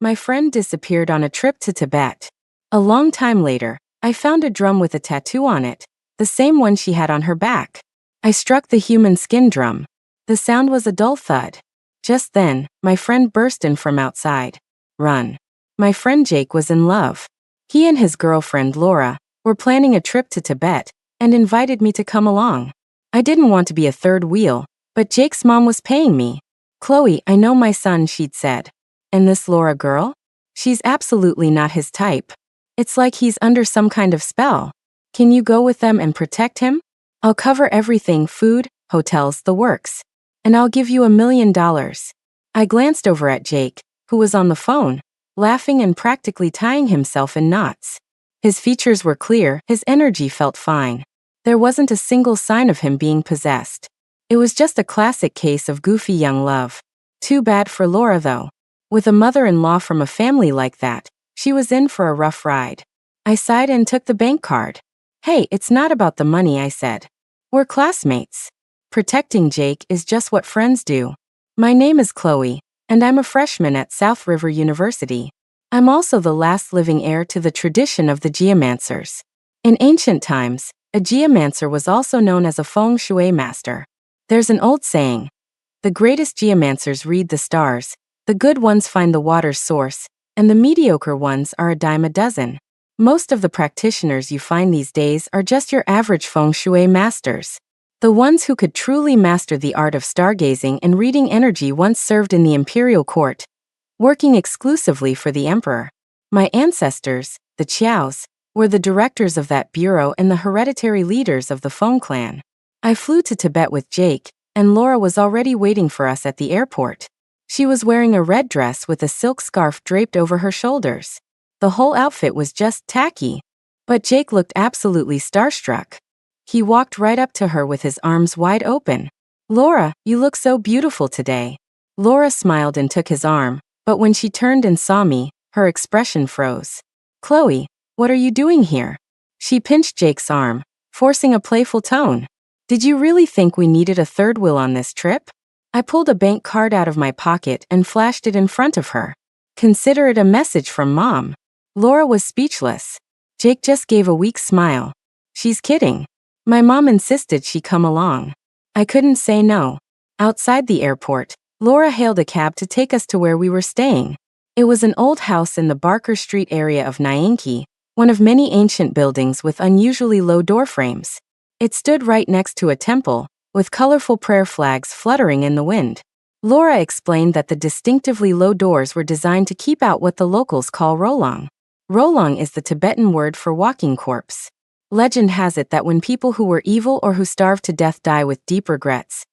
My friend disappeared on a trip to Tibet. A long time later, I found a drum with a tattoo on it, the same one she had on her back. I struck the human skin drum. The sound was a dull thud. Just then, my friend burst in from outside. Run. My friend Jake was in love. He and his girlfriend Laura were planning a trip to Tibet and invited me to come along. I didn't want to be a third wheel, but Jake's mom was paying me. "Chloe, I know my son," she'd said. "And this Laura girl? She's absolutely not his type. It's like he's under some kind of spell. Can you go with them and protect him? I'll cover everything, food, hotels, the works. And I'll give you $1 million. I glanced over at Jake, who was on the phone, laughing and practically tying himself in knots. His features were clear, his energy felt fine. There wasn't a single sign of him being possessed. It was just a classic case of goofy young love. Too bad for Laura though. With a mother-in-law from a family like that, she was in for a rough ride. I sighed and took the bank card. "Hey, it's not about the money," I said. "We're classmates. Protecting Jake is just what friends do. My name is Chloe, and I'm a freshman at South River University. I'm also the last living heir to the tradition of the geomancers. In ancient times, a geomancer was also known as a feng shui master. There's an old saying, the greatest geomancers read the stars, the good ones find the water's source, and the mediocre ones are a dime a dozen. Most of the practitioners you find these days are just your average feng shui masters. The ones who could truly master the art of stargazing and reading energy once served in the imperial court, working exclusively for the emperor. My ancestors, the Qiaos, were the directors of that bureau and the hereditary leaders of the Feng clan. I flew to Tibet with Jake, and Laura was already waiting for us at the airport. She was wearing a red dress with a silk scarf draped over her shoulders. The whole outfit was just tacky. But Jake looked absolutely starstruck. He walked right up to her with his arms wide open. "Laura, you look so beautiful today." Laura smiled and took his arm, but when she turned and saw me, her expression froze. "Chloe, what are you doing here?" She pinched Jake's arm, forcing a playful tone. "Did you really think we needed a third wheel on this trip?" I pulled a bank card out of my pocket and flashed it in front of her. "Consider it a message from Mom." Laura was speechless. Jake just gave a weak smile. "She's kidding. My mom insisted she come along." I couldn't say no. Outside the airport, Laura hailed a cab to take us to where we were staying. It was an old house in the Barker Street area of Nyanki, one of many ancient buildings with unusually low door frames. It stood right next to a temple, with colorful prayer flags fluttering in the wind. Laura explained that the distinctively low doors were designed to keep out what the locals call rolong. Rolong is the Tibetan word for walking corpse. Legend has it that when people who were evil or who starved to death die with deep regrets,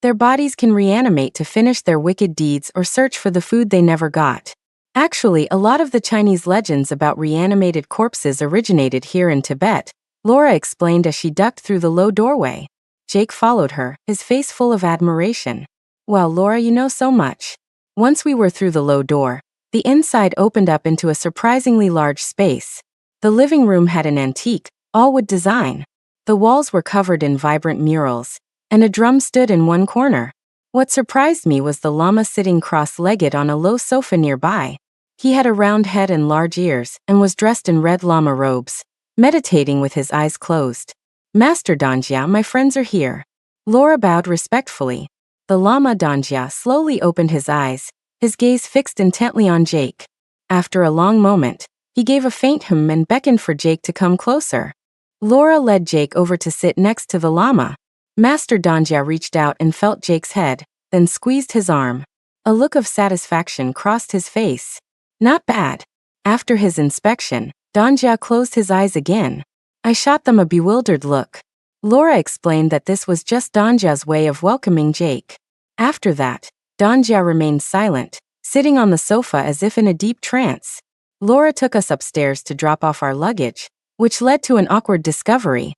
their bodies can reanimate to finish their wicked deeds or search for the food they never got. Actually, a lot of the Chinese legends about reanimated corpses originated here in Tibet, Laura explained as she ducked through the low doorway. Jake followed her, his face full of admiration. "Wow, Laura, you know so much." Once we were through the low door, the inside opened up into a surprisingly large space. The living room had an antique, all-wood design. The walls were covered in vibrant murals, and a drum stood in one corner. What surprised me was the lama sitting cross-legged on a low sofa nearby. He had a round head and large ears, and was dressed in red lama robes, meditating with his eyes closed. "Master Danjia, my friends are here." Laura bowed respectfully. The Lama Danjia slowly opened his eyes, his gaze fixed intently on Jake. After a long moment, he gave a faint hum and beckoned for Jake to come closer. Laura led Jake over to sit next to the Lama. Master Danjia reached out and felt Jake's head, then squeezed his arm. A look of satisfaction crossed his face. "Not bad." After his inspection, Danjia closed his eyes again. I shot them a bewildered look. Laura explained that this was just Danjia's way of welcoming Jake. After that, Danjia remained silent, sitting on the sofa as if in a deep trance. Laura took us upstairs to drop off our luggage, which led to an awkward discovery.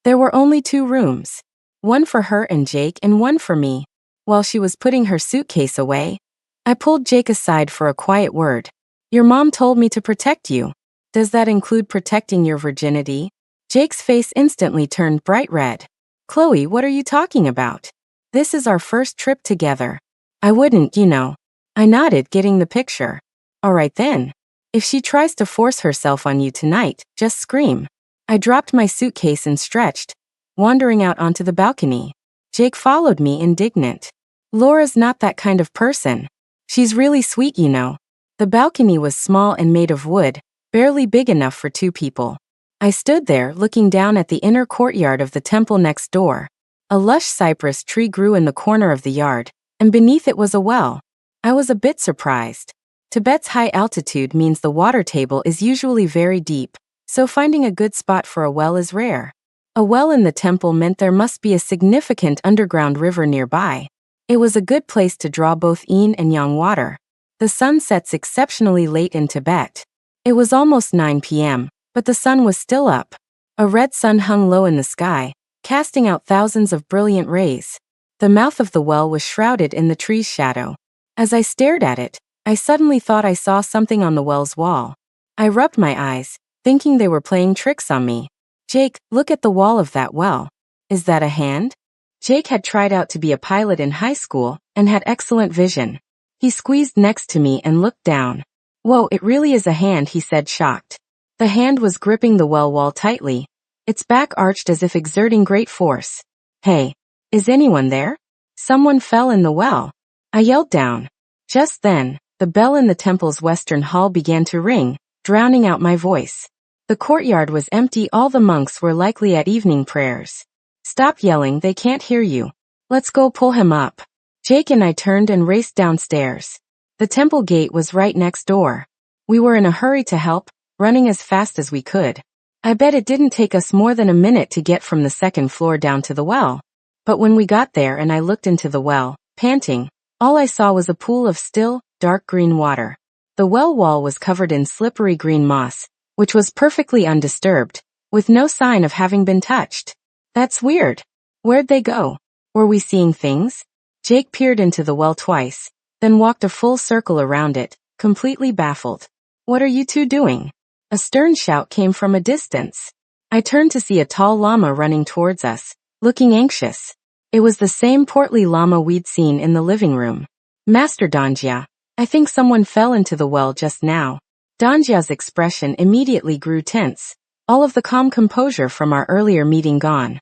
There were only 2 rooms. One for her and Jake and one for me. While she was putting her suitcase away, I pulled Jake aside for a quiet word. "Your mom told me to protect you. Does that include protecting your virginity?" Jake's face instantly turned bright red. "Chloe, what are you talking about? This is our first trip together. I wouldn't, you know." I nodded, getting the picture. Alright then. If she tries to force herself on you tonight, just scream. I dropped my suitcase and stretched, wandering out onto the balcony. Jake followed me, indignant. Laura's not that kind of person. She's really sweet, you know. The balcony was small and made of wood, barely big enough for 2 people. I stood there, looking down at the inner courtyard of the temple next door. A lush cypress tree grew in the corner of the yard, and beneath it was a well. I was a bit surprised. Tibet's high altitude means the water table is usually very deep, so finding a good spot for a well is rare. A well in the temple meant there must be a significant underground river nearby. It was a good place to draw both yin and yang water. The sun sets exceptionally late in Tibet. It was almost 9 p.m., but the sun was still up. A red sun hung low in the sky, casting out thousands of brilliant rays. The mouth of the well was shrouded in the tree's shadow. As I stared at it, I suddenly thought I saw something on the well's wall. I rubbed my eyes, thinking they were playing tricks on me. Jake, look at the wall of that well. Is that a hand? Jake had tried out to be a pilot in high school and had excellent vision. He squeezed next to me and looked down. Whoa, it really is a hand, he said, shocked. The hand was gripping the well wall tightly, its back arched as if exerting great force. Hey, is anyone there? Someone fell in the well. I yelled down. Just then, the bell in the temple's western hall began to ring, drowning out my voice. The courtyard was empty, all the monks were likely at evening prayers. Stop yelling, they can't hear you. Let's go pull him up. Jake and I turned and raced downstairs. The temple gate was right next door. We were in a hurry to help, running as fast as we could. I bet it didn't take us more than a minute to get from the second floor down to the well. But when we got there and I looked into the well, panting, all I saw was a pool of still, dark green water. The well wall was covered in slippery green moss, which was perfectly undisturbed, with no sign of having been touched. That's weird. Where'd they go? Were we seeing things? Jake peered into the well twice, then walked a full circle around it, completely baffled. What are you two doing? A stern shout came from a distance. I turned to see a tall lama running towards us, looking anxious. It was the same portly lama we'd seen in the living room. Master Dongjia, I think someone fell into the well just now. Donjia's expression immediately grew tense, all of the calm composure from our earlier meeting gone.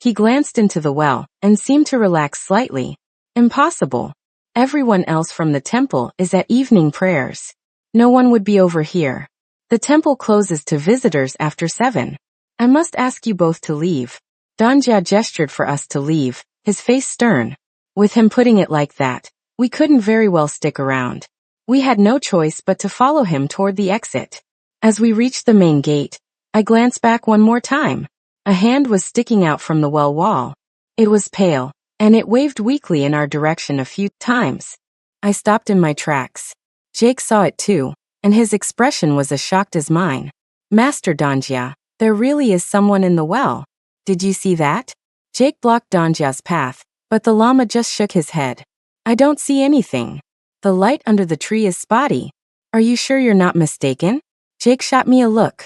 He glanced into the well and seemed to relax slightly. Impossible. Everyone else from the temple is at evening prayers. No one would be over here. The temple closes to visitors after 7. I must ask you both to leave. Dongjia gestured for us to leave, his face stern. With him putting it like that, we couldn't very well stick around. We had no choice but to follow him toward the exit. As we reached the main gate, I glanced back one more time. A hand was sticking out from the well wall. It was pale, and it waved weakly in our direction a few times. I stopped in my tracks. Jake saw it too, and his expression was as shocked as mine. Master Dongjia, there really is someone in the well. Did you see that? Jake blocked Donjia's path, but the lama just shook his head. I don't see anything. The light under the tree is spotty. Are you sure you're not mistaken? Jake shot me a look.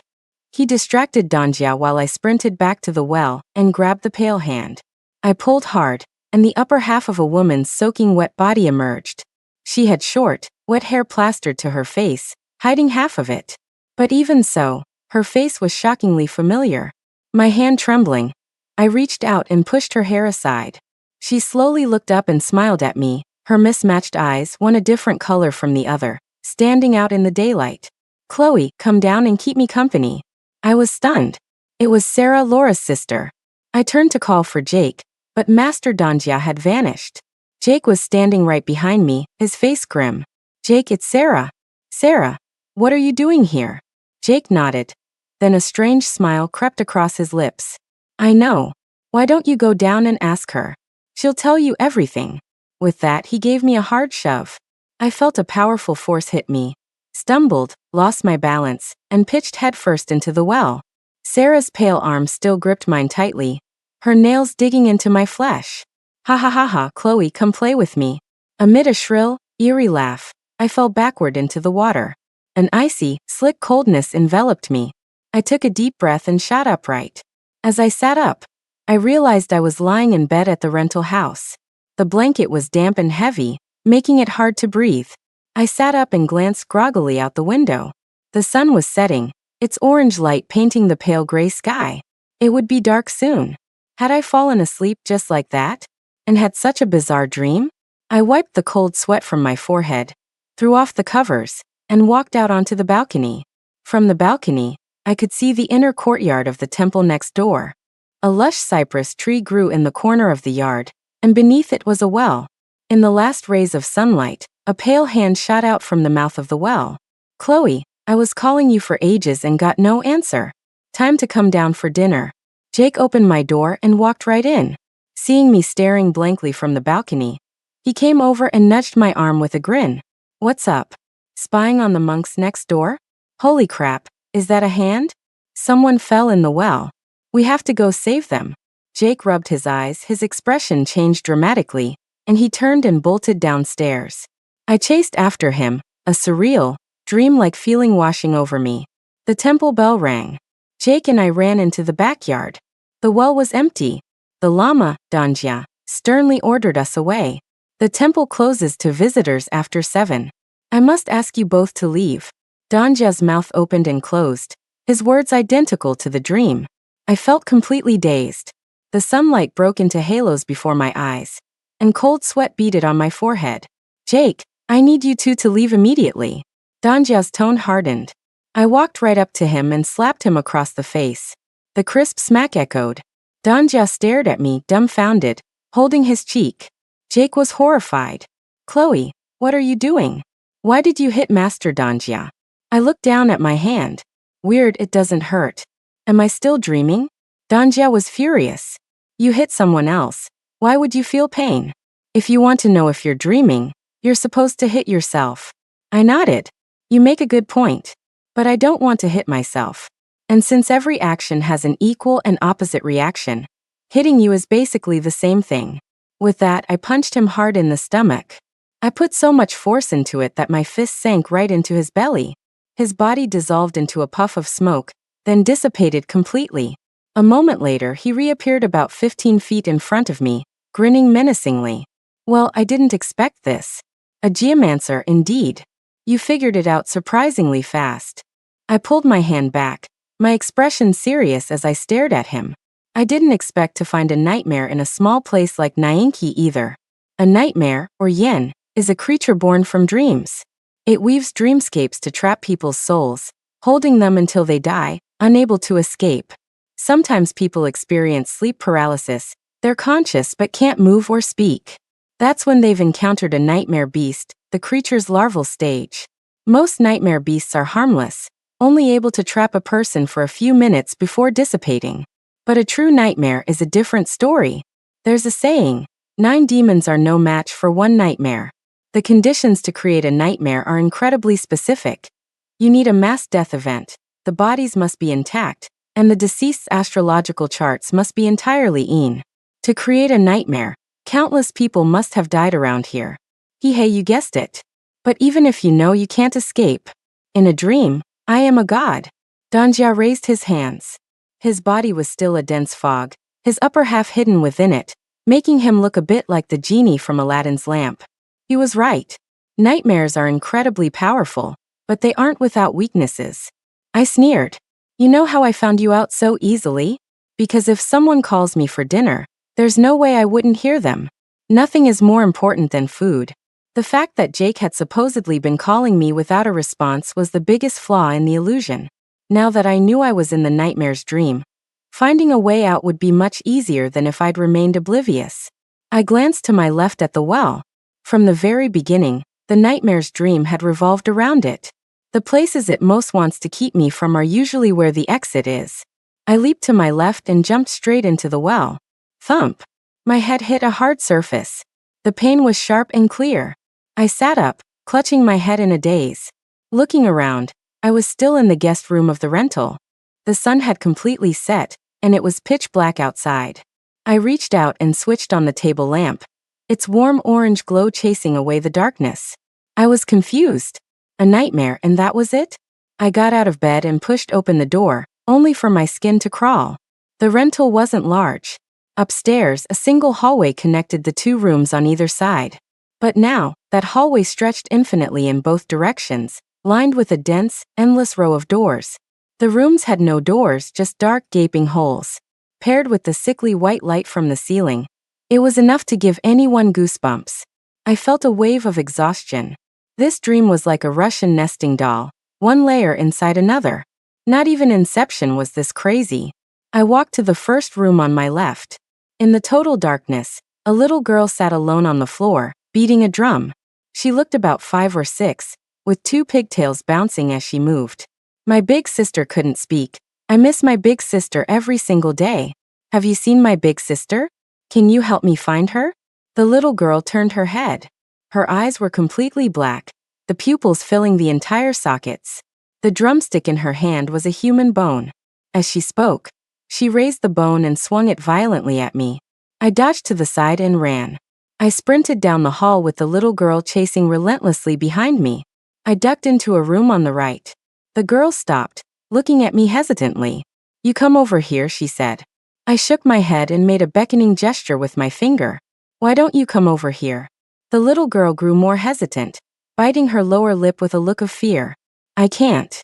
He distracted Dongjia while I sprinted back to the well and grabbed the pale hand. I pulled hard, and the upper half of a woman's soaking wet body emerged. She had short, wet hair plastered to her face, hiding half of it. But even so, her face was shockingly familiar. My hand trembling, I reached out and pushed her hair aside. She slowly looked up and smiled at me, her mismatched eyes, one a different color from the other, standing out in the daylight. Chloe, come down and keep me company. I was stunned. It was Sarah, Laura's sister. I turned to call for Jake, but Master Dongjia had vanished. Jake was standing right behind me, his face grim. Jake, it's Sarah. Sarah, what are you doing here? Jake nodded. Then a strange smile crept across his lips. I know. Why don't you go down and ask her? She'll tell you everything. With that, he gave me a hard shove. I felt a powerful force hit me, stumbled, lost my balance, and pitched headfirst into the well. Sarah's pale arm still gripped mine tightly, her nails digging into my flesh. Ha ha ha ha, Chloe, come play with me. Amid a shrill, eerie laugh, I fell backward into the water. An icy, slick coldness enveloped me. I took a deep breath and sat upright. As I sat up, I realized I was lying in bed at the rental house. The blanket was damp and heavy, making it hard to breathe. I sat up and glanced groggily out the window. The sun was setting, its orange light painting the pale gray sky. It would be dark soon. Had I fallen asleep just like that? And had such a bizarre dream? I wiped the cold sweat from my forehead, threw off the covers, and walked out onto the balcony. From the balcony, I could see the inner courtyard of the temple next door. A lush cypress tree grew in the corner of the yard, and beneath it was a well. In the last rays of sunlight, a pale hand shot out from the mouth of the well. "Chloe, I was calling you for ages and got no answer. Time to come down for dinner." Jake opened my door and walked right in. Seeing me staring blankly from the balcony, he came over and nudged my arm with a grin. "What's up? Spying on the monks next door? Holy crap, is that a hand? Someone fell in the well. We have to go save them." Jake rubbed his eyes, his expression changed dramatically, and he turned and bolted downstairs. I chased after him, a surreal, dream-like feeling washing over me. The temple bell rang. Jake and I ran into the backyard. The well was empty. The Lama, Danja, sternly ordered us away. "The temple closes to visitors after 7. I must ask you both to leave." Danja's mouth opened and closed, his words identical to the dream. I felt completely dazed. The sunlight broke into halos before my eyes, and cold sweat beaded on my forehead. "Jake, I need you two to leave immediately." Danja's tone hardened. I walked right up to him and slapped him across the face. The crisp smack echoed. Danja stared at me, dumbfounded, holding his cheek. Jake was horrified. "Chloe, what are you doing? Why did you hit Master Danja?" I looked down at my hand. "Weird, it doesn't hurt. Am I still dreaming?" Danja was furious. "You hit someone else. Why would you feel pain? If you want to know if you're dreaming, you're supposed to hit yourself." I nodded. "You make a good point. But I don't want to hit myself. And since every action has an equal and opposite reaction, hitting you is basically the same thing." With that, I punched him hard in the stomach. I put so much force into it that my fist sank right into his belly. His body dissolved into a puff of smoke, then dissipated completely. A moment later, he reappeared about 15 feet in front of me, grinning menacingly. "Well, I didn't expect this. A geomancer, indeed. You figured it out surprisingly fast." I pulled my hand back, my expression serious as I stared at him. I didn't expect to find a nightmare in a small place like Nainki either. A nightmare, or yen, is a creature born from dreams. It weaves dreamscapes to trap people's souls, holding them until they die, unable to escape. Sometimes people experience sleep paralysis. They're conscious but can't move or speak. That's when they've encountered a nightmare beast, the creature's larval stage. Most nightmare beasts are harmless, only able to trap a person for a few minutes before dissipating. But a true nightmare is a different story. There's a saying, 9 demons are no match for 1 nightmare. The conditions to create a nightmare are incredibly specific. You need a mass death event, the bodies must be intact, and the deceased's astrological charts must be entirely in. To create a nightmare, countless people must have died around here. Hey, you guessed it. But even if you know you can't escape, in a dream, I am a god. Danja raised his hands. His body was still a dense fog, his upper half hidden within it, making him look a bit like the genie from Aladdin's lamp. He was right. Nightmares are incredibly powerful, but they aren't without weaknesses. I sneered. "You know how I found you out so easily? Because if someone calls me for dinner, there's no way I wouldn't hear them. Nothing is more important than food." The fact that Jake had supposedly been calling me without a response was the biggest flaw in the illusion. Now that I knew I was in the nightmare's dream, finding a way out would be much easier than if I'd remained oblivious. I glanced to my left at the well. From the very beginning, the nightmare's dream had revolved around it. The places it most wants to keep me from are usually where the exit is. I leaped to my left and jumped straight into the well. Thump! My head hit a hard surface. The pain was sharp and clear. I sat up, clutching my head in a daze. Looking around, I was still in the guest room of the rental. The sun had completely set, and it was pitch black outside. I reached out and switched on the table lamp, its warm orange glow chasing away the darkness. I was confused. A nightmare, and that was it? I got out of bed and pushed open the door, only for my skin to crawl. The rental wasn't large. Upstairs, a single hallway connected the 2 rooms on either side. But now, that hallway stretched infinitely in both directions, lined with a dense, endless row of doors. The rooms had no doors, just dark, gaping holes. Paired with the sickly white light from the ceiling, it was enough to give anyone goosebumps. I felt a wave of exhaustion. This dream was like a Russian nesting doll, one layer inside another. Not even Inception was this crazy. I walked to the first room on my left. In the total darkness, a little girl sat alone on the floor, beating a drum. She looked about 5 or 6, with 2 pigtails bouncing as she moved. My big sister couldn't speak. I miss my big sister every single day. Have you seen my big sister? Can you help me find her? The little girl turned her head. Her eyes were completely black, the pupils filling the entire sockets. The drumstick in her hand was a human bone. As she spoke, she raised the bone and swung it violently at me. I dodged to the side and ran. I sprinted down the hall with the little girl chasing relentlessly behind me. I ducked into a room on the right. The girl stopped, looking at me hesitantly. "You come over here," she said. I shook my head and made a beckoning gesture with my finger. "Why don't you come over here?" The little girl grew more hesitant, biting her lower lip with a look of fear. "I can't.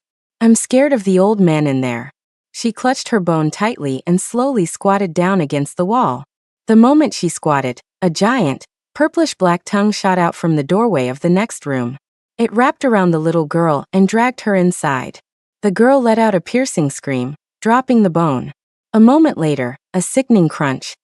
I'm scared of the old man in there." She clutched her bone tightly and slowly squatted down against the wall. The moment she squatted, a giant, purplish-black tongue shot out from the doorway of the next room. It wrapped around the little girl and dragged her inside. The girl let out a piercing scream, dropping the bone. A moment later, a sickening crunch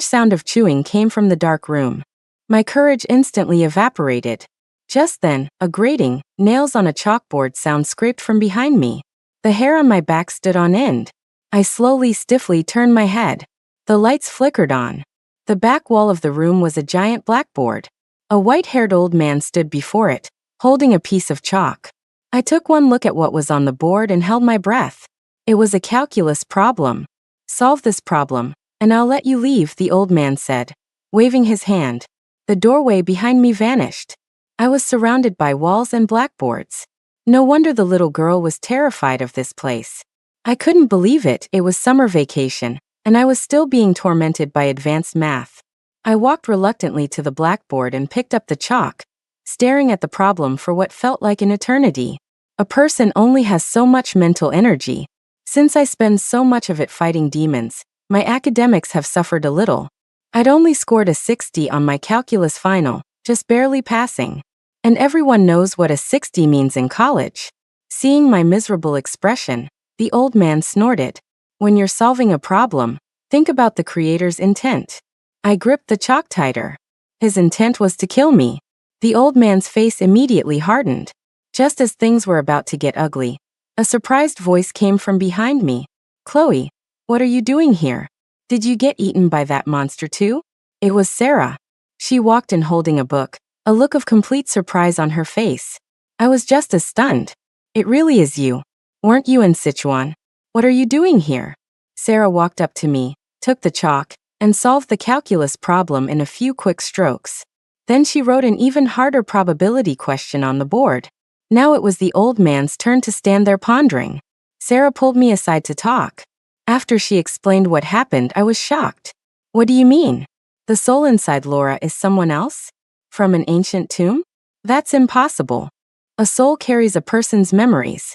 sound of chewing came from the dark room. My courage instantly evaporated. Just then, a grating, nails on a chalkboard sound scraped from behind me. The hair on my back stood on end. I slowly, stiffly turned my head. The lights flickered on. The back wall of the room was a giant blackboard. A white-haired old man stood before it, holding a piece of chalk. I took one look at what was on the board and held my breath. It was a calculus problem. "Solve this problem, and I'll let you leave," the old man said, waving his hand. The doorway behind me vanished. I was surrounded by walls and blackboards. No wonder the little girl was terrified of this place. I couldn't believe it. It was summer vacation, and I was still being tormented by advanced math. I walked reluctantly to the blackboard and picked up the chalk, staring at the problem for what felt like an eternity. A person only has so much mental energy. Since I spend so much of it fighting demons, my academics have suffered a little. I'd only scored a 60 on my calculus final, just barely passing. And everyone knows what a 60 means in college. Seeing my miserable expression, the old man snorted. "When you're solving a problem, think about the creator's intent." I gripped the chalk tighter. His intent was to kill me. The old man's face immediately hardened. Just as things were about to get ugly, a surprised voice came from behind me. "Chloe, what are you doing here? Did you get eaten by that monster too?" It was Sarah. She walked in holding a book, a look of complete surprise on her face. I was just as stunned. "It really is you. Weren't you in Sichuan? What are you doing here?" Sarah walked up to me, took the chalk, and solved the calculus problem in a few quick strokes. Then she wrote an even harder probability question on the board. Now it was the old man's turn to stand there pondering. Sarah pulled me aside to talk. After she explained what happened, I was shocked. "What do you mean? The soul inside Laura is someone else? From an ancient tomb? That's impossible. A soul carries a person's memories.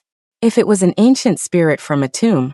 If it was an ancient spirit from a tomb,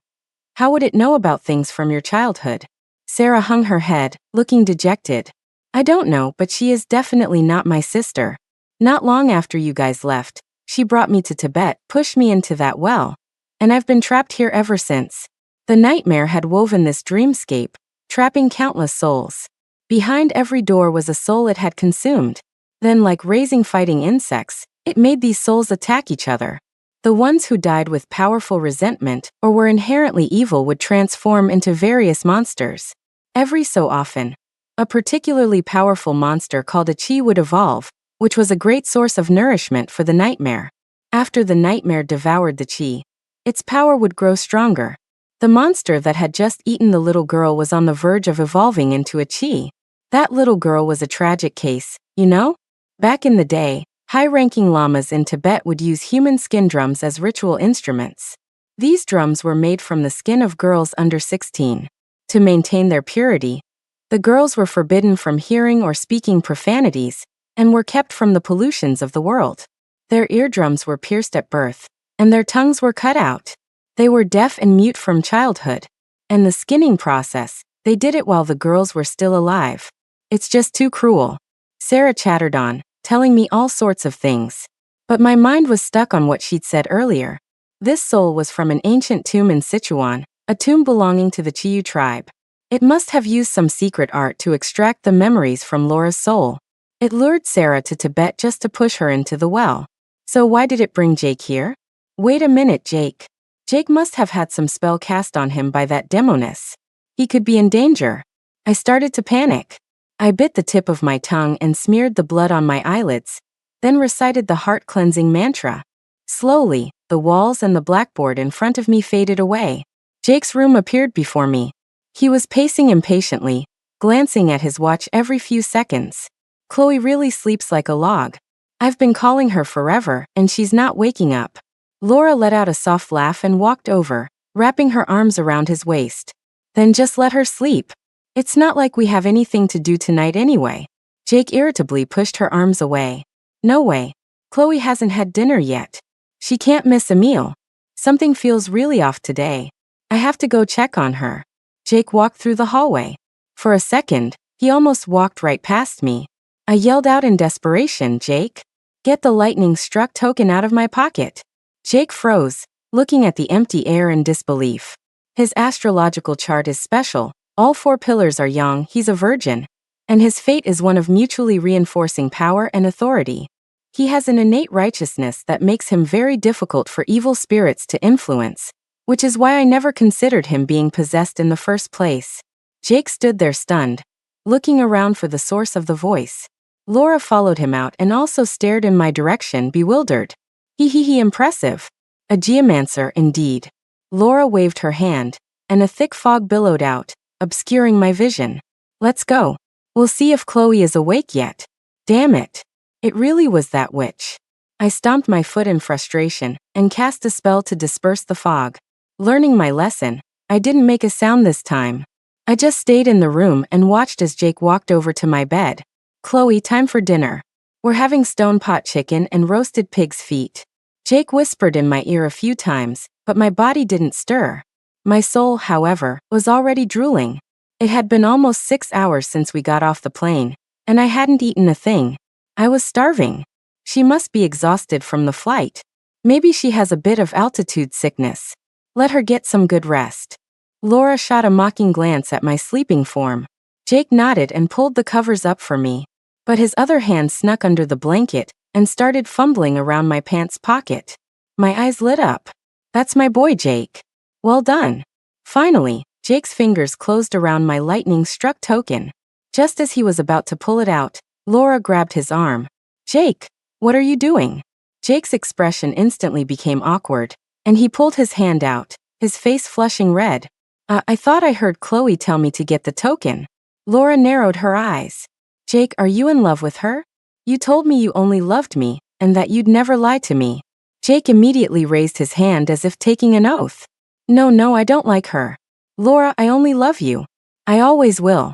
how would it know about things from your childhood?" Sarah hung her head, looking dejected. "I don't know, but she is definitely not my sister. Not long after you guys left, she brought me to Tibet, pushed me into that well, and I've been trapped here ever since." The nightmare had woven this dreamscape, trapping countless souls. Behind every door was a soul it had consumed. Then, like raising fighting insects, it made these souls attack each other. The ones who died with powerful resentment or were inherently evil would transform into various monsters. Every so often, a particularly powerful monster called a chi would evolve, which was a great source of nourishment for the nightmare. After the nightmare devoured the chi, its power would grow stronger. The monster that had just eaten the little girl was on the verge of evolving into a chi. That little girl was a tragic case, you know? Back in the day, high-ranking lamas in Tibet would use human skin drums as ritual instruments. These drums were made from the skin of girls under 16. To maintain their purity, the girls were forbidden from hearing or speaking profanities, and were kept from the pollutions of the world. Their eardrums were pierced at birth, and their tongues were cut out. They were deaf and mute from childhood. And the skinning process, they did it while the girls were still alive. It's just too cruel. Sarah chattered on, telling me all sorts of things. But my mind was stuck on what she'd said earlier. This soul was from an ancient tomb in Sichuan, a tomb belonging to the Chiyu tribe. It must have used some secret art to extract the memories from Laura's soul. It lured Sarah to Tibet just to push her into the well. So why did it bring Jake here? Wait a minute, Jake. Jake must have had some spell cast on him by that demoness. He could be in danger. I started to panic. I bit the tip of my tongue and smeared the blood on my eyelids, then recited the heart-cleansing mantra. Slowly, the walls and the blackboard in front of me faded away. Jake's room appeared before me. He was pacing impatiently, glancing at his watch every few seconds. Chloe really sleeps like a log. I've been calling her forever, and she's not waking up. Laura let out a soft laugh and walked over, wrapping her arms around his waist. Then just let her sleep. It's not like we have anything to do tonight anyway. Jake irritably pushed her arms away. No way. Chloe hasn't had dinner yet. She can't miss a meal. Something feels really off today. I have to go check on her. Jake walked through the hallway. For a second, he almost walked right past me. I yelled out in desperation, Jake. Get the lightning-struck token out of my pocket. Jake froze, looking at the empty air in disbelief. His astrological chart is special. All 4 pillars are yang, he's a virgin. And his fate is one of mutually reinforcing power and authority. He has an innate righteousness that makes him very difficult for evil spirits to influence, which is why I never considered him being possessed in the first place. Jake stood there stunned, looking around for the source of the voice. Laura followed him out and also stared in my direction, bewildered. Impressive. A geomancer, indeed. Laura waved her hand, and a thick fog billowed out, obscuring my vision. Let's go. We'll see if Chloe is awake yet. Damn it. It really was that witch. I stomped my foot in frustration and cast a spell to disperse the fog. Learning my lesson, I didn't make a sound this time. I just stayed in the room and watched as Jake walked over to my bed. Chloe, time for dinner. We're having stone pot chicken and roasted pig's feet. Jake whispered in my ear a few times, but my body didn't stir. My soul, however, was already drooling. It had been almost 6 hours since we got off the plane, and I hadn't eaten a thing. I was starving. She must be exhausted from the flight. Maybe she has a bit of altitude sickness. Let her get some good rest. Laura shot a mocking glance at my sleeping form. Jake nodded and pulled the covers up for me, but his other hand snuck under the blanket and started fumbling around my pants pocket. My eyes lit up. That's my boy, Jake. Well done. Finally, Jake's fingers closed around my lightning-struck token. Just as he was about to pull it out, Laura grabbed his arm. Jake, what are you doing? Jake's expression instantly became awkward, and he pulled his hand out, his face flushing red. I thought I heard Chloe tell me to get the token. Laura narrowed her eyes. Jake, are you in love with her? You told me you only loved me, and that you'd never lie to me. Jake immediately raised his hand as if taking an oath. No, I don't like her. Laura, I only love you. I always will.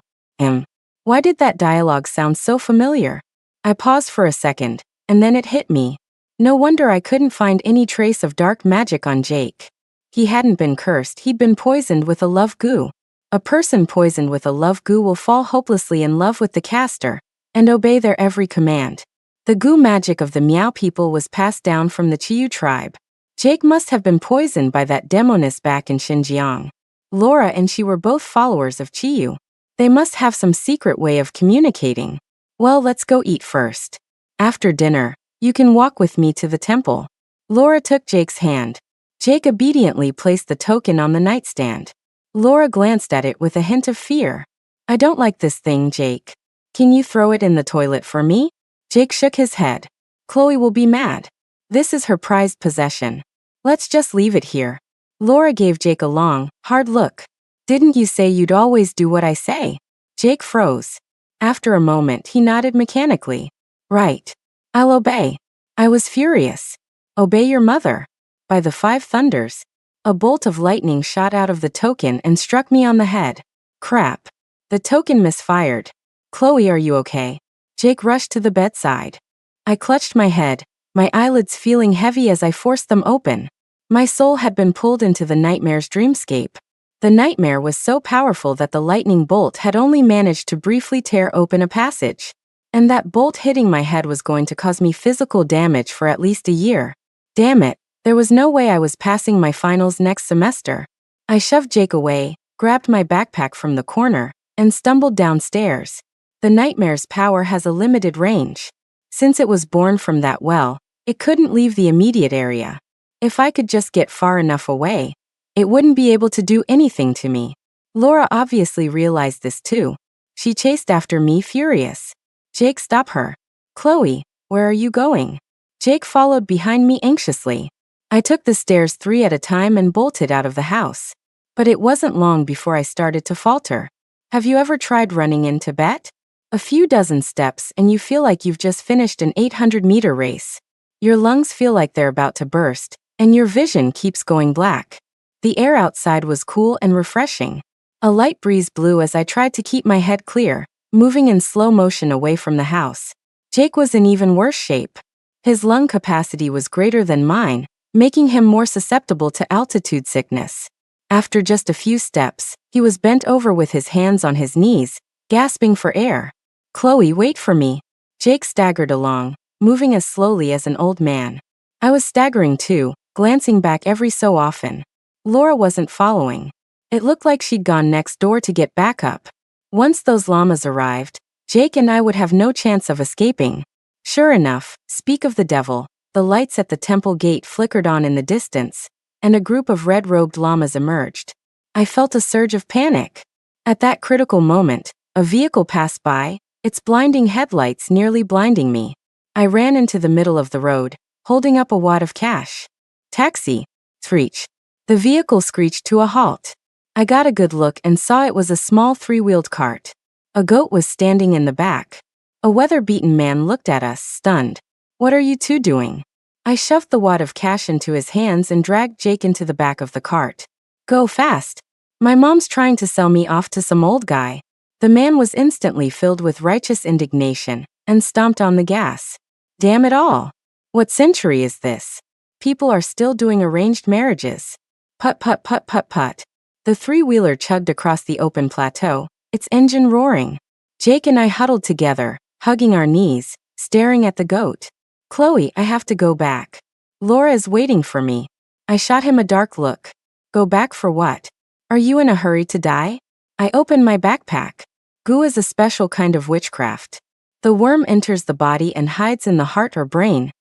Why did that dialogue sound so familiar? I paused for a second, and then it hit me. No wonder I couldn't find any trace of dark magic on Jake. He hadn't been cursed, he'd been poisoned with a love goo. A person poisoned with a love goo will fall hopelessly in love with the caster, and obey their every command. The goo magic of the Miao people was passed down from the Chiyu tribe. Jake must have been poisoned by that demoness back in Xinjiang. Laura and she were both followers of Chiyu. They must have some secret way of communicating. Well, let's go eat first. After dinner, you can walk with me to the temple. Laura took Jake's hand. Jake obediently placed the token on the nightstand. Laura glanced at it with a hint of fear. I don't like this thing, Jake. Can you throw it in the toilet for me? Jake shook his head. Chloe will be mad. This is her prized possession. Let's just leave it here. Laura gave Jake a long, hard look. Didn't you say you'd always do what I say? Jake froze. After a moment, he nodded mechanically. Right. I'll obey. I was furious. Obey your mother. By the 5 thunders. A bolt of lightning shot out of the token and struck me on the head. Crap. The token misfired. Chloe, are you okay? Jake rushed to the bedside. I clutched my head, my eyelids feeling heavy as I forced them open. My soul had been pulled into the nightmare's dreamscape. The nightmare was so powerful that the lightning bolt had only managed to briefly tear open a passage. And that bolt hitting my head was going to cause me physical damage for at least a year. Damn it, there was no way I was passing my finals next semester. I shoved Jake away, grabbed my backpack from the corner, and stumbled downstairs. The nightmare's power has a limited range. Since it was born from that well, it couldn't leave the immediate area. If I could just get far enough away, it wouldn't be able to do anything to me. Laura obviously realized this too. She chased after me furious. Jake, stop her. Chloe, where are you going? Jake followed behind me anxiously. I took the stairs 3 at a time and bolted out of the house. But it wasn't long before I started to falter. Have you ever tried running in Tibet? A few dozen steps and you feel like you've just finished an 800-meter race. Your lungs feel like they're about to burst, and your vision keeps going black. The air outside was cool and refreshing. A light breeze blew as I tried to keep my head clear, moving in slow motion away from the house. Jake was in even worse shape. His lung capacity was greater than mine, making him more susceptible to altitude sickness. After just a few steps, he was bent over with his hands on his knees, gasping for air. Chloe, wait for me. Jake staggered along, moving as slowly as an old man. I was staggering too, glancing back every so often. Laura wasn't following. It looked like she'd gone next door to get backup. Once those llamas arrived, Jake and I would have no chance of escaping. Sure enough, speak of the devil, the lights at the temple gate flickered on in the distance, and a group of red-robed llamas emerged. I felt a surge of panic. At that critical moment, a vehicle passed by, its blinding headlights nearly blinding me. I ran into the middle of the road, holding up a wad of cash. Taxi! Screech. The vehicle screeched to a halt. I got a good look and saw it was a small 3-wheeled cart. A goat was standing in the back. A weather-beaten man looked at us, stunned. What are you two doing? I shoved the wad of cash into his hands and dragged Jake into the back of the cart. Go fast. My mom's trying to sell me off to some old guy. The man was instantly filled with righteous indignation and stomped on the gas. Damn it all. What century is this? People are still doing arranged marriages. Put put put put put. The 3-wheeler chugged across the open plateau, its engine roaring. Jake and I huddled together, hugging our knees, staring at the goat. Chloe, I have to go back. Laura is waiting for me. I shot him a dark look. Go back for what? Are you in a hurry to die? I opened my backpack. Goo is a special kind of witchcraft. The worm enters the body and hides in the heart or brain,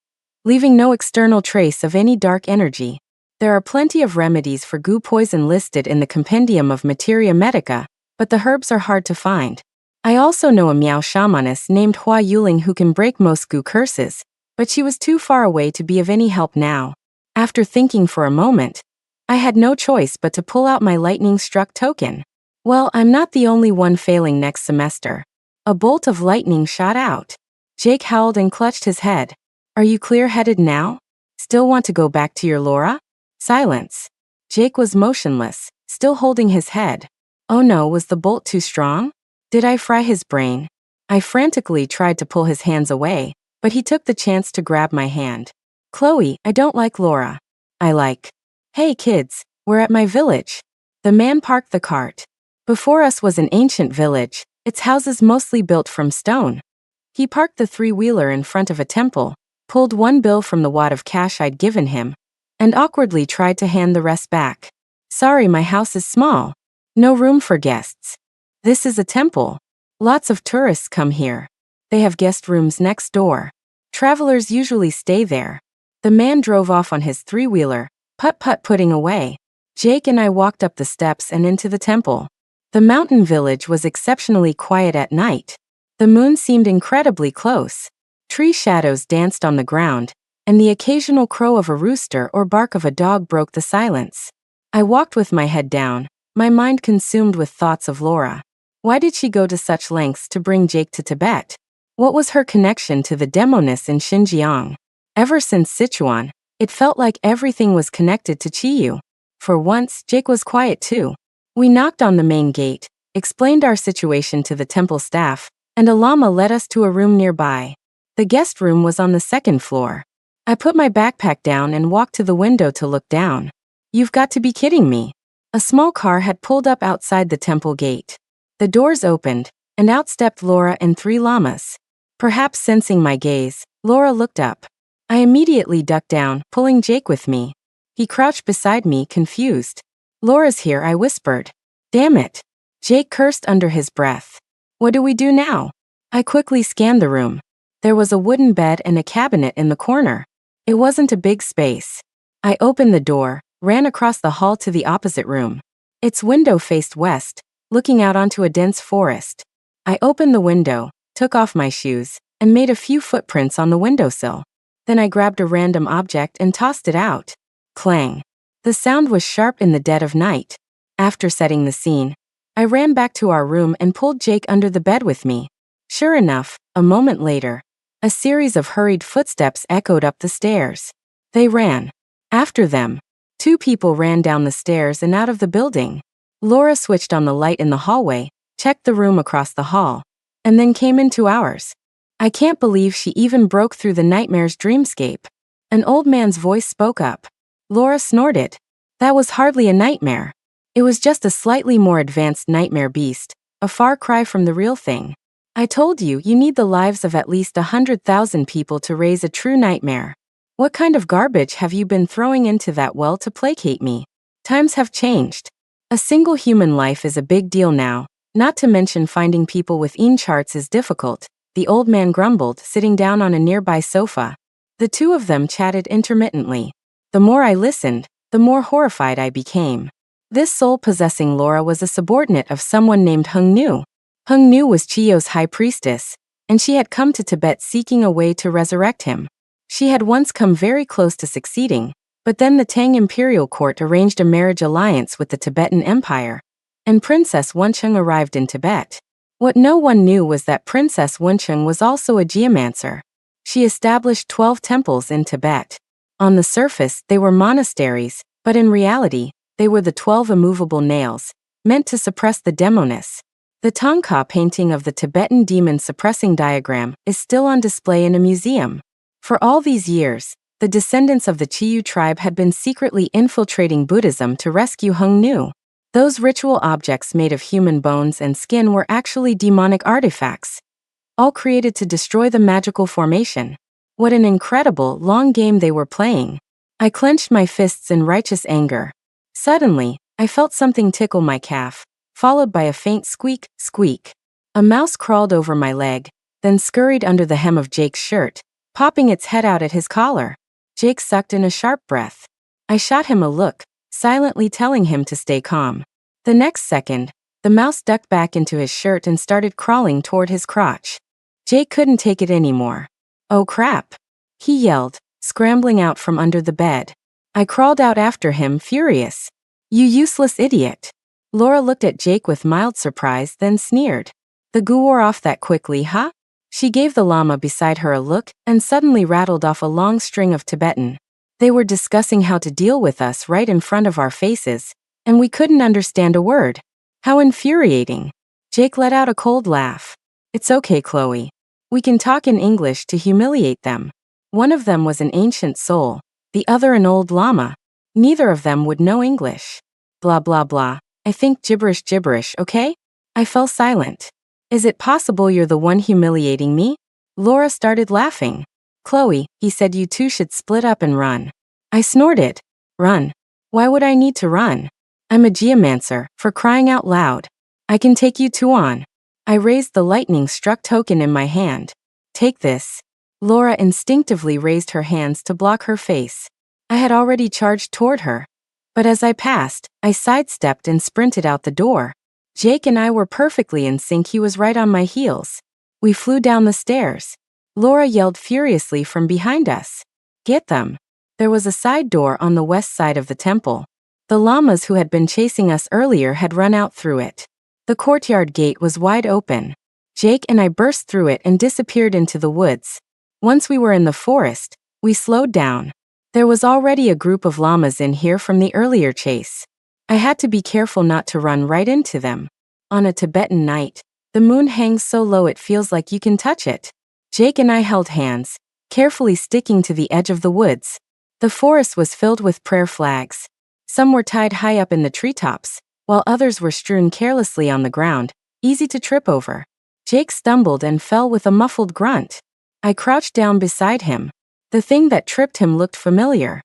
leaving no external trace of any dark energy. There are plenty of remedies for goo poison listed in the Compendium of Materia Medica, but the herbs are hard to find. I also know a Miao shamaness named Hua Yuling who can break most goo curses, but she was too far away to be of any help now. After thinking for a moment, I had no choice but to pull out my lightning-struck token. Well, I'm not the only one failing next semester. A bolt of lightning shot out. Jake howled and clutched his head. Are you clear-headed now? Still want to go back to your Laura? Silence. Jake was motionless, still holding his head. Oh no, was the bolt too strong? Did I fry his brain? I frantically tried to pull his hands away, but he took the chance to grab my hand. Chloe, I don't like Laura. I like. Hey kids, we're at my village. The man parked the cart. Before us was an ancient village, its houses mostly built from stone. He parked the 3-wheeler in front of a temple, pulled one bill from the wad of cash I'd given him, and awkwardly tried to hand the rest back. Sorry, my house is small. No room for guests. This is a temple. Lots of tourists come here. They have guest rooms next door. Travelers usually stay there. The man drove off on his 3-wheeler, putt-putt putting away. Jake and I walked up the steps and into the temple. The mountain village was exceptionally quiet at night. The moon seemed incredibly close. Tree shadows danced on the ground, and the occasional crow of a rooster or bark of a dog broke the silence. I walked with my head down, my mind consumed with thoughts of Laura. Why did she go to such lengths to bring Jake to Tibet? What was her connection to the demonists in Xinjiang? Ever since Sichuan, it felt like everything was connected to Chiyu. For once, Jake was quiet too. We knocked on the main gate, explained our situation to the temple staff, and a llama led us to a room nearby. The guest room was on the second floor. I put my backpack down and walked to the window to look down. You've got to be kidding me. A small car had pulled up outside the temple gate. The doors opened, and out stepped Laura and 3 llamas. Perhaps sensing my gaze, Laura looked up. I immediately ducked down, pulling Jake with me. He crouched beside me, confused. Laura's here, I whispered. Damn it. Jake cursed under his breath. What do we do now? I quickly scanned the room. There was a wooden bed and a cabinet in the corner. It wasn't a big space. I opened the door, ran across the hall to the opposite room. Its window faced west, looking out onto a dense forest. I opened the window, took off my shoes, and made a few footprints on the windowsill. Then I grabbed a random object and tossed it out. Clang. The sound was sharp in the dead of night. After setting the scene, I ran back to our room and pulled Jake under the bed with me. Sure enough, a moment later, a series of hurried footsteps echoed up the stairs. They ran. After them, 2 people ran down the stairs and out of the building. Laura switched on the light in the hallway, checked the room across the hall, and then came into ours. I can't believe she even broke through the nightmare's dreamscape. An old man's voice spoke up. Laura snorted. That was hardly a nightmare. It was just a slightly more advanced nightmare beast, a far cry from the real thing. I told you, you need the lives of at least 100,000 people to raise a true nightmare. What kind of garbage have you been throwing into that well to placate me? Times have changed. A single human life is a big deal now, not to mention finding people with charts is difficult, the old man grumbled, sitting down on a nearby sofa. The 2 of them chatted intermittently. The more I listened, the more horrified I became. This soul-possessing Laura was a subordinate of someone named Hung Nu. Hung Nu was Chiyo's high priestess, and she had come to Tibet seeking a way to resurrect him. She had once come very close to succeeding, but then the Tang imperial court arranged a marriage alliance with the Tibetan Empire, and Princess Wencheng arrived in Tibet. What no one knew was that Princess Wencheng was also a geomancer. She established 12 temples in Tibet. On the surface, they were monasteries, but in reality, they were the 12 immovable nails, meant to suppress the demoness. The Tongka painting of the Tibetan demon suppressing diagram is still on display in a museum. For all these years, the descendants of the Chiyu tribe had been secretly infiltrating Buddhism to rescue Hung Nu. Those ritual objects made of human bones and skin were actually demonic artifacts, all created to destroy the magical formation. What an incredible, long game they were playing. I clenched my fists in righteous anger. Suddenly, I felt something tickle my calf, followed by a faint squeak, squeak. A mouse crawled over my leg, then scurried under the hem of Jake's shirt, popping its head out at his collar. Jake sucked in a sharp breath. I shot him a look, silently telling him to stay calm. The next second, the mouse ducked back into his shirt and started crawling toward his crotch. Jake couldn't take it anymore. Oh crap! He yelled, scrambling out from under the bed. I crawled out after him, furious. You useless idiot! Laura looked at Jake with mild surprise, then sneered. The goo wore off that quickly, huh? She gave the llama beside her a look and suddenly rattled off a long string of Tibetan. They were discussing how to deal with us right in front of our faces, and we couldn't understand a word. How infuriating. Jake let out a cold laugh. It's okay, Chloe. We can talk in English to humiliate them. One of them was an ancient soul, the other an old llama. Neither of them would know English. Blah blah blah. I think gibberish, okay? I fell silent. Is it possible you're the one humiliating me? Laura started laughing. Chloe, he said you two should split up and run. I snorted. Run? Why would I need to run? I'm a geomancer, for crying out loud. I can take you two on. I raised the lightning-struck token in my hand. Take this. Laura instinctively raised her hands to block her face. I had already charged toward her. But as I passed, I sidestepped and sprinted out the door. Jake and I were perfectly in sync. He was right on my heels. We flew down the stairs. Laura yelled furiously from behind us. Get them. There was a side door on the west side of the temple. The llamas who had been chasing us earlier had run out through it. The courtyard gate was wide open. Jake and I burst through it and disappeared into the woods. Once we were in the forest, we slowed down. There was already a group of llamas in here from the earlier chase. I had to be careful not to run right into them. On a Tibetan night, The moon hangs so low it feels like you can touch it. Jake and I held hands, carefully sticking to the edge of the woods. The forest was filled with prayer flags. Some were tied high up in the treetops, while others were strewn carelessly on the ground, easy to trip over. Jake stumbled and fell with a muffled grunt. I crouched down beside him. The thing that tripped him looked familiar.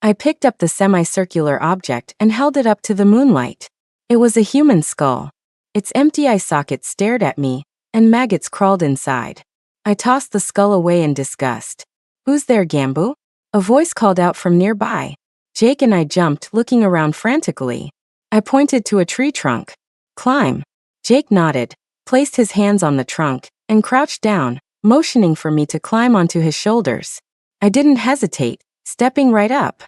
I picked up the semicircular object and held it up to the moonlight. It was a human skull. Its empty eye sockets stared at me, and maggots crawled inside. I tossed the skull away in disgust. "Who's there, Gambu?" A voice called out from nearby. Jake and I jumped, looking around frantically. I pointed to a tree trunk. "Climb." Jake nodded, placed his hands on the trunk, and crouched down, motioning for me to climb onto his shoulders. I didn't hesitate, stepping right up.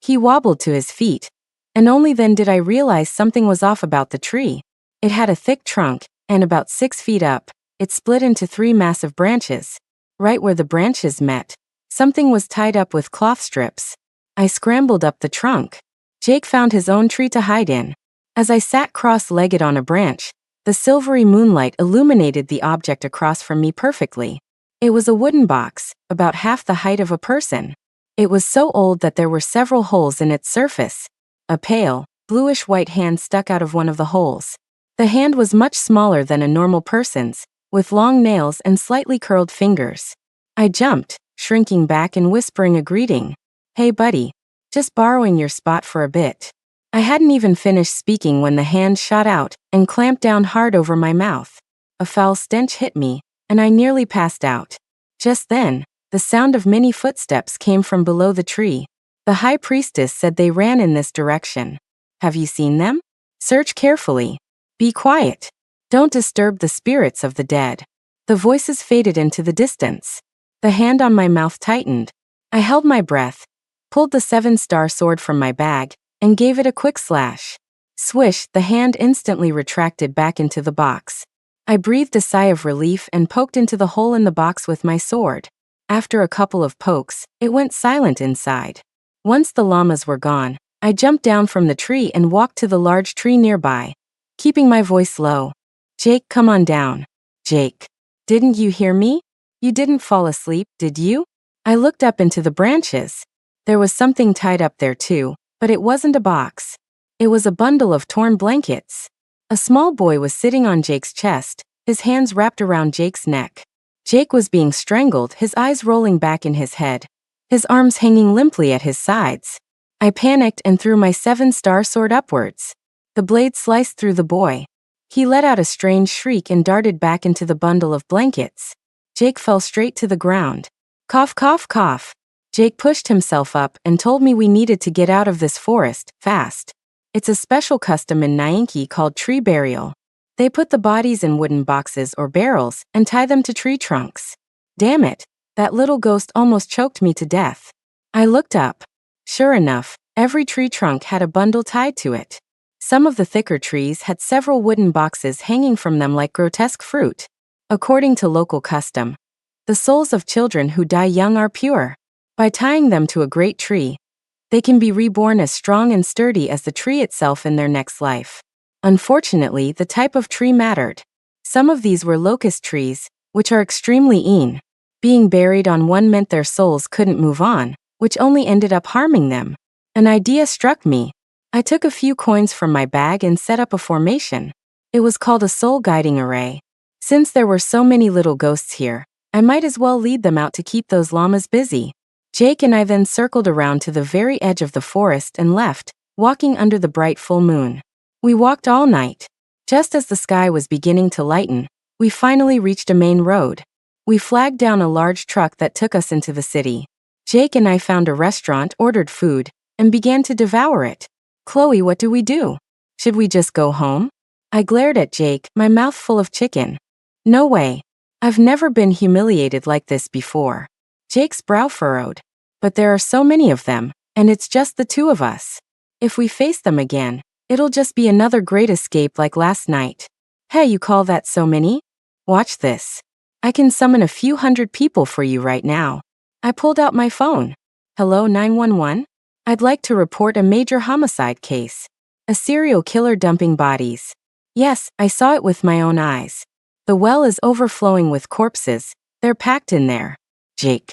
He wobbled to his feet, and only then did I realize something was off about the tree. It had a thick trunk, and about 6 feet up, it split into 3 massive branches. Right where the branches met, something was tied up with cloth strips. I scrambled up the trunk. Jake found his own tree to hide in. As I sat cross-legged on a branch, the silvery moonlight illuminated the object across from me perfectly. It was a wooden box, about half the height of a person. It was so old that there were several holes in its surface. A pale, bluish-white hand stuck out of one of the holes. The hand was much smaller than a normal person's, with long nails and slightly curled fingers. I jumped, shrinking back and whispering a greeting. "Hey buddy, just borrowing your spot for a bit." I hadn't even finished speaking when the hand shot out and clamped down hard over my mouth. A foul stench hit me, and I nearly passed out. Just then, the sound of many footsteps came from below the tree. The high priestess said they ran in this direction. "Have you seen them? Search carefully. Be quiet. Don't disturb the spirits of the dead." The voices faded into the distance. The hand on my mouth tightened. I held my breath, pulled the 7-star sword from my bag, and gave it a quick slash. Swish, the hand instantly retracted back into the box. I breathed a sigh of relief and poked into the hole in the box with my sword. After a couple of pokes, it went silent inside. Once the llamas were gone, I jumped down from the tree and walked to the large tree nearby, keeping my voice low. "Jake, come on down." "Jake, didn't you hear me? You didn't fall asleep, did you?" I looked up into the branches. There was something tied up there too, but it wasn't a box. It was a bundle of torn blankets. A small boy was sitting on Jake's chest, his hands wrapped around Jake's neck. Jake was being strangled, his eyes rolling back in his head, his arms hanging limply at his sides. I panicked and threw my 7-star sword upwards. The blade sliced through the boy. He let out a strange shriek and darted back into the bundle of blankets. Jake fell straight to the ground. Cough, cough, cough. Jake pushed himself up and told me we needed to get out of this forest, fast. It's a special custom in Nyanki called tree burial. They put the bodies in wooden boxes or barrels and tie them to tree trunks. Damn it, that little ghost almost choked me to death. I looked up. Sure enough, every tree trunk had a bundle tied to it. Some of the thicker trees had several wooden boxes hanging from them like grotesque fruit. According to local custom, the souls of children who die young are pure. By tying them to a great tree, they can be reborn as strong and sturdy as the tree itself in their next life. Unfortunately, the type of tree mattered. Some of these were locust trees, which are extremely mean. Being buried on one meant their souls couldn't move on, which only ended up harming them. An idea struck me. I took a few coins from my bag and set up a formation. It was called a soul guiding array. Since there were so many little ghosts here, I might as well lead them out to keep those llamas busy. Jake and I then circled around to the very edge of the forest and left, walking under the bright full moon. We walked all night. Just as the sky was beginning to lighten, we finally reached a main road. We flagged down a large truck that took us into the city. Jake and I found a restaurant, ordered food, and began to devour it. "Chloe, what do we do? Should we just go home?" I glared at Jake, my mouth full of chicken. "No way. I've never been humiliated like this before." Jake's brow furrowed. "But there are so many of them, and it's just the two of us. If we face them again, it'll just be another great escape like last night." "Hey, you call that so many? Watch this. I can summon a few hundred people for you right now." I pulled out my phone. "Hello 911? I'd like to report a major homicide case. A serial killer dumping bodies." Yes, I saw it with my own eyes. The well is overflowing with corpses. They're packed in there. Jake.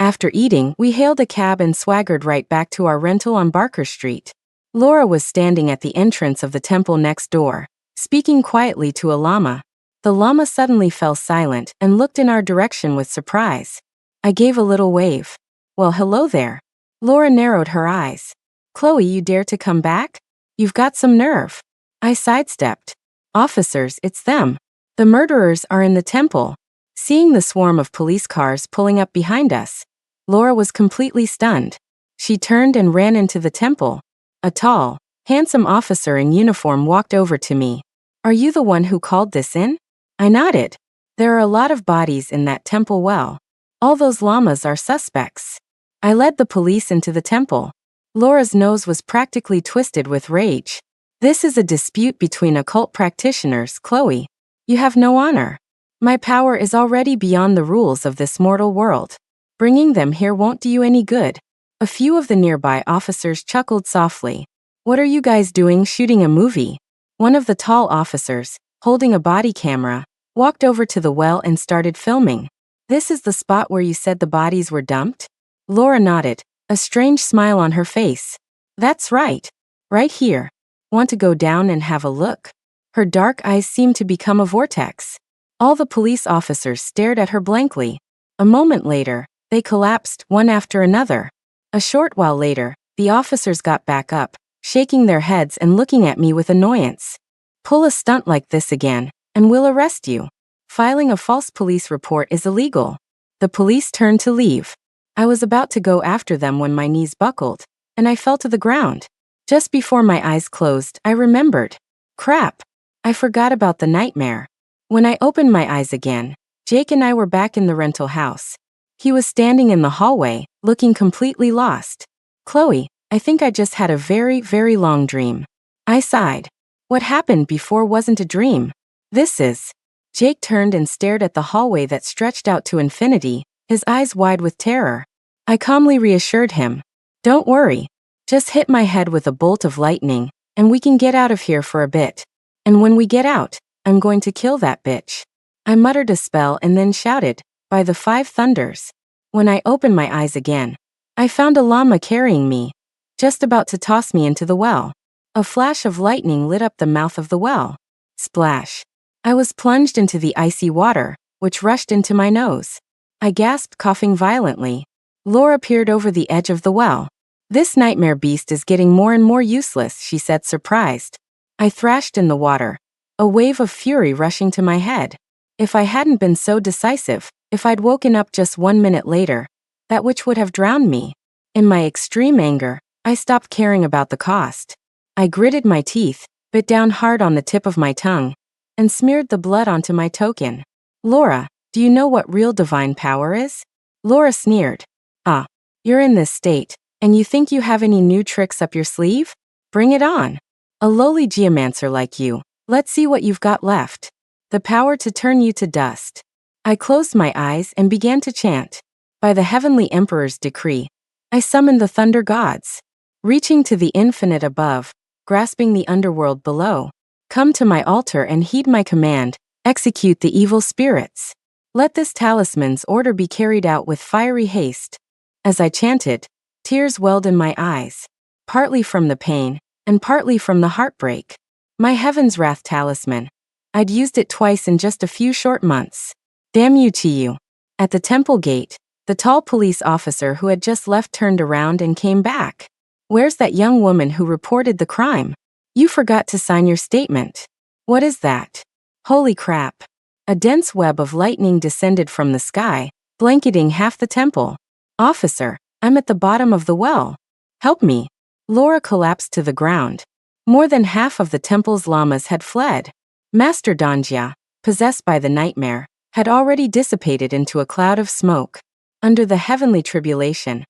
After eating, we hailed a cab and swaggered right back to our rental on Barker Street. Laura was standing at the entrance of the temple next door, speaking quietly to a lama. The lama suddenly fell silent and looked in our direction with surprise. I gave a little wave. Well, hello there. Laura narrowed her eyes. Chloe, you dare to come back? You've got some nerve. I sidestepped. Officers, it's them. The murderers are in the temple. Seeing the swarm of police cars pulling up behind us, Laura was completely stunned. She turned and ran into the temple. A tall, handsome officer in uniform walked over to me. Are you the one who called this in? I nodded. There are a lot of bodies in that temple well. All those lamas are suspects. I led the police into the temple. Laura's nose was practically twisted with rage. This is a dispute between occult practitioners, Chloe. You have no honor. My power is already beyond the rules of this mortal world. Bringing them here won't do you any good. A few of the nearby officers chuckled softly. What are you guys doing shooting a movie? One of the tall officers, holding a body camera, walked over to the well and started filming. This is the spot where you said the bodies were dumped? Laura nodded, a strange smile on her face. That's right. Right here. Want to go down and have a look? Her dark eyes seemed to become a vortex. All the police officers stared at her blankly. A moment later, they collapsed, one after another. A short while later, the officers got back up, shaking their heads and looking at me with annoyance. Pull a stunt like this again, and we'll arrest you. Filing a false police report is illegal. The police turned to leave. I was about to go after them when my knees buckled, and I fell to the ground. Just before my eyes closed, I remembered. Crap. I forgot about the nightmare. When I opened my eyes again, Jake and I were back in the rental house. He was standing in the hallway, looking completely lost. Chloe, I think I just had a very, very long dream. I sighed. What happened before wasn't a dream. This is. Jake turned and stared at the hallway that stretched out to infinity, his eyes wide with terror. I calmly reassured him. Don't worry. Just hit my head with a bolt of lightning, and we can get out of here for a bit. And when we get out, I'm going to kill that bitch. I muttered a spell and then shouted, by the 5 thunders. When I opened my eyes again, I found a llama carrying me, just about to toss me into the well. A flash of lightning lit up the mouth of the well. Splash. I was plunged into the icy water, which rushed into my nose. I gasped, coughing violently. Laura peered over the edge of the well. This nightmare beast is getting more and more useless, she said, surprised. I thrashed in the water, a wave of fury rushing to my head. If I hadn't been so decisive, if I'd woken up just 1 minute later, that witch would have drowned me. In my extreme anger, I stopped caring about the cost. I gritted my teeth, bit down hard on the tip of my tongue, and smeared the blood onto my token. Laura, do you know what real divine power is? Laura sneered. Ah, you're in this state, and you think you have any new tricks up your sleeve? Bring it on. A lowly geomancer like you, let's see what you've got left. The power to turn you to dust. I closed my eyes and began to chant. By the heavenly emperor's decree, I summoned the thunder gods. Reaching to the infinite above, grasping the underworld below. Come to my altar and heed my command, execute the evil spirits. Let this talisman's order be carried out with fiery haste. As I chanted, tears welled in my eyes, partly from the pain, and partly from the heartbreak. My Heaven's Wrath talisman. I'd used it twice in just a few short months. Damn you to you. At the temple gate, the tall police officer who had just left turned around and came back. Where's that young woman who reported the crime? You forgot to sign your statement. What is that? Holy crap. A dense web of lightning descended from the sky, blanketing half the temple. Officer, I'm at the bottom of the well. Help me. Laura collapsed to the ground. More than half of the temple's lamas had fled. Master Danjia, possessed by the nightmare, had already dissipated into a cloud of smoke. Under the heavenly tribulation,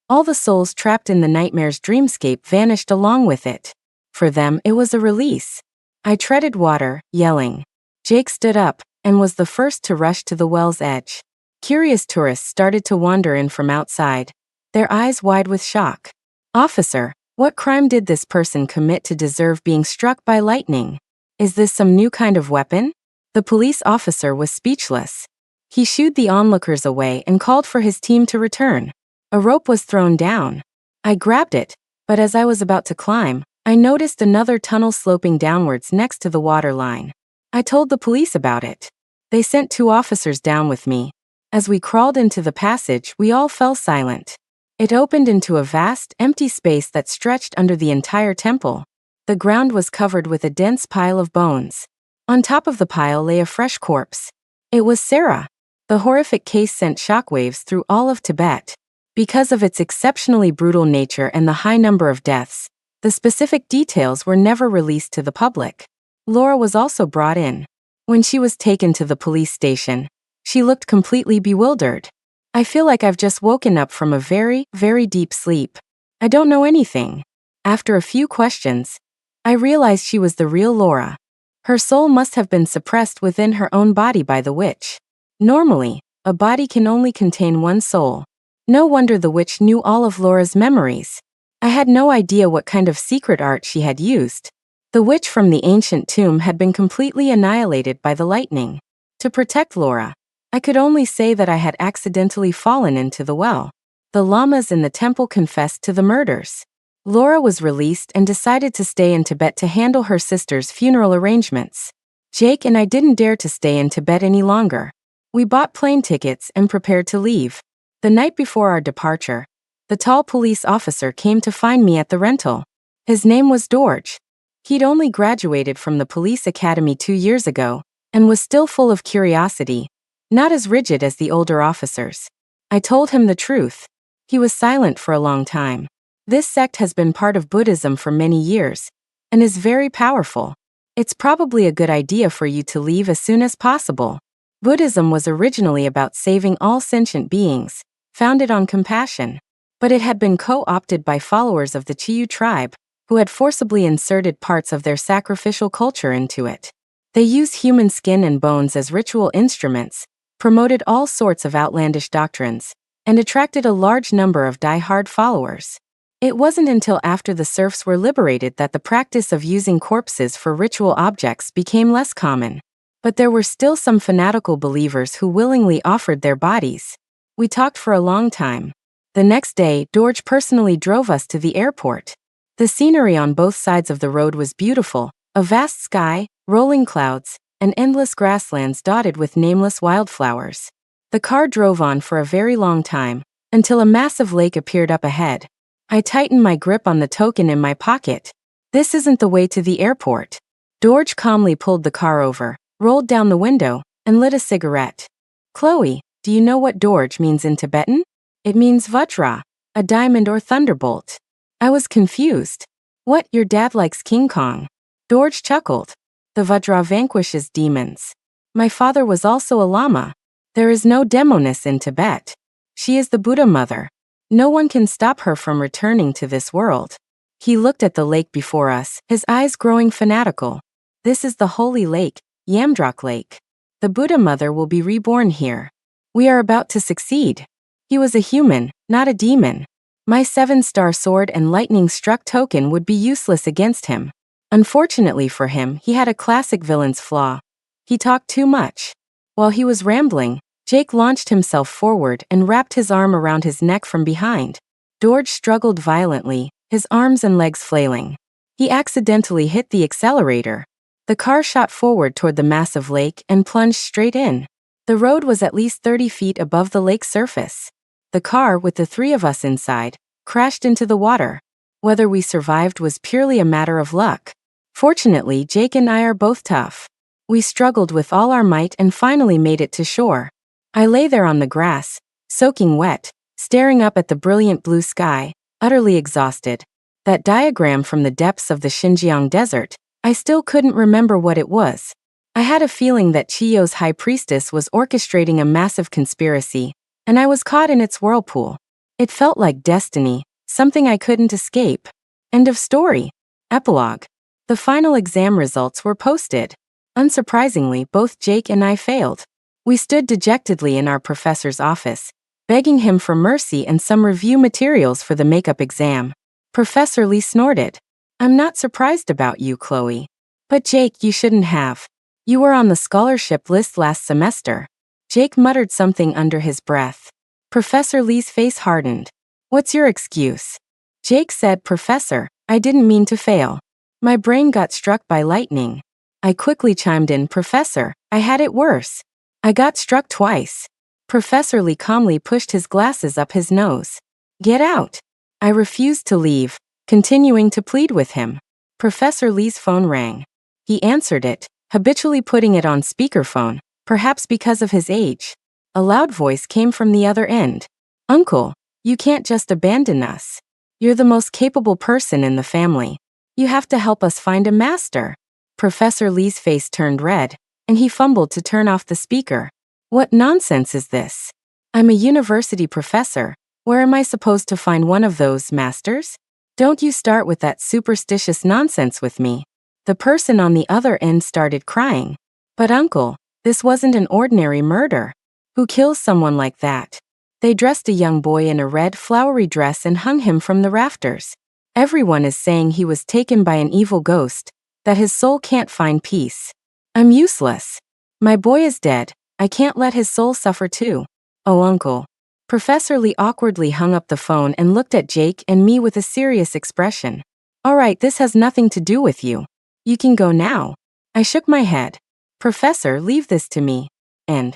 all the souls trapped in the nightmare's dreamscape vanished along with it. For them, it was a release. I treaded water, yelling. Jake stood up and was the first to rush to the well's edge. Curious tourists started to wander in from outside, their eyes wide with shock. Officer, what crime did this person commit to deserve being struck by lightning? Is this some new kind of weapon? The police officer was speechless. He shooed the onlookers away and called for his team to return. A rope was thrown down. I grabbed it, but as I was about to climb, I noticed another tunnel sloping downwards next to the water line. I told the police about it. They sent 2 officers down with me. As we crawled into the passage, we all fell silent. It opened into a vast, empty space that stretched under the entire temple. The ground was covered with a dense pile of bones. On top of the pile lay a fresh corpse. It was Sarah. The horrific case sent shockwaves through all of Tibet. Because of its exceptionally brutal nature and the high number of deaths, the specific details were never released to the public. Laura was also brought in. When she was taken to the police station, she looked completely bewildered. I feel like I've just woken up from a very, very deep sleep. I don't know anything. After a few questions, I realized she was the real Laura. Her soul must have been suppressed within her own body by the witch. Normally, a body can only contain one soul. No wonder the witch knew all of Laura's memories. I had no idea what kind of secret art she had used. The witch from the ancient tomb had been completely annihilated by the lightning. To protect Laura, I could only say that I had accidentally fallen into the well. The lamas in the temple confessed to the murders. Laura was released and decided to stay in Tibet to handle her sister's funeral arrangements. Jake and I didn't dare to stay in Tibet any longer. We bought plane tickets and prepared to leave. The night before our departure, the tall police officer came to find me at the rental. His name was Dorj. He'd only graduated from the police academy 2 years ago, and was still full of curiosity, not as rigid as the older officers. I told him the truth. He was silent for a long time. This sect has been part of Buddhism for many years, and is very powerful. It's probably a good idea for you to leave as soon as possible. Buddhism was originally about saving all sentient beings, founded on compassion. But it had been co-opted by followers of the Chiyu tribe, who had forcibly inserted parts of their sacrificial culture into it. They used human skin and bones as ritual instruments, promoted all sorts of outlandish doctrines, and attracted a large number of die-hard followers. It wasn't until after the serfs were liberated that the practice of using corpses for ritual objects became less common. But there were still some fanatical believers who willingly offered their bodies. We talked for a long time. The next day, Dorj personally drove us to the airport. The scenery on both sides of the road was beautiful, a vast sky, rolling clouds, and endless grasslands dotted with nameless wildflowers. The car drove on for a very long time, until a massive lake appeared up ahead. I tightened my grip on the token in my pocket. This isn't the way to the airport. Dorj calmly pulled the car over, rolled down the window, and lit a cigarette. Chloe, do you know what Dorj means in Tibetan? It means Vajra, a diamond or thunderbolt. I was confused. What, your dad likes King Kong? Dorj chuckled. The Vajra vanquishes demons. My father was also a lama. There is no demoness in Tibet. She is the Buddha mother. No one can stop her from returning to this world. He looked at the lake before us, his eyes growing fanatical. This is the holy lake, Yamdrok Lake. The Buddha mother will be reborn here. We are about to succeed. He was a human, not a demon. My 7-star sword and lightning-struck token would be useless against him. Unfortunately for him, he had a classic villain's flaw. He talked too much. While he was rambling, Jake launched himself forward and wrapped his arm around his neck from behind. Dorj struggled violently, his arms and legs flailing. He accidentally hit the accelerator. The car shot forward toward the massive lake and plunged straight in. The road was at least 30 feet above the lake's surface. The car, with the 3 of us inside, crashed into the water. Whether we survived was purely a matter of luck. Fortunately, Jake and I are both tough. We struggled with all our might and finally made it to shore. I lay there on the grass, soaking wet, staring up at the brilliant blue sky, utterly exhausted. That diagram from the depths of the Xinjiang desert, I still couldn't remember what it was. I had a feeling that Chiyo's high priestess was orchestrating a massive conspiracy, and I was caught in its whirlpool. It felt like destiny, something I couldn't escape. End of story. Epilogue. The final exam results were posted. Unsurprisingly, both Jake and I failed. We stood dejectedly in our professor's office, begging him for mercy and some review materials for the makeup exam. Professor Lee snorted. I'm not surprised about you, Chloe. But Jake, you shouldn't have. You were on the scholarship list last semester. Jake muttered something under his breath. Professor Lee's face hardened. What's your excuse? Jake said, Professor, I didn't mean to fail. My brain got struck by lightning. I quickly chimed in, Professor, I had it worse. I got struck twice. Professor Lee calmly pushed his glasses up his nose. Get out. I refused to leave, continuing to plead with him. Professor Lee's phone rang. He answered it, habitually putting it on speakerphone, perhaps because of his age. A loud voice came from the other end. Uncle, you can't just abandon us. You're the most capable person in the family. You have to help us find a master. Professor Lee's face turned red, and he fumbled to turn off the speaker. What nonsense is this? I'm a university professor. Where am I supposed to find one of those masters? Don't you start with that superstitious nonsense with me. The person on the other end started crying. But uncle, this wasn't an ordinary murder. Who kills someone like that? They dressed a young boy in a red flowery dress and hung him from the rafters. Everyone is saying he was taken by an evil ghost, that his soul can't find peace. I'm useless. My boy is dead. I can't let his soul suffer too. Oh, uncle. Professor Lee awkwardly hung up the phone and looked at Jake and me with a serious expression. All right, this has nothing to do with you. You can go now. I shook my head. Professor, leave this to me. And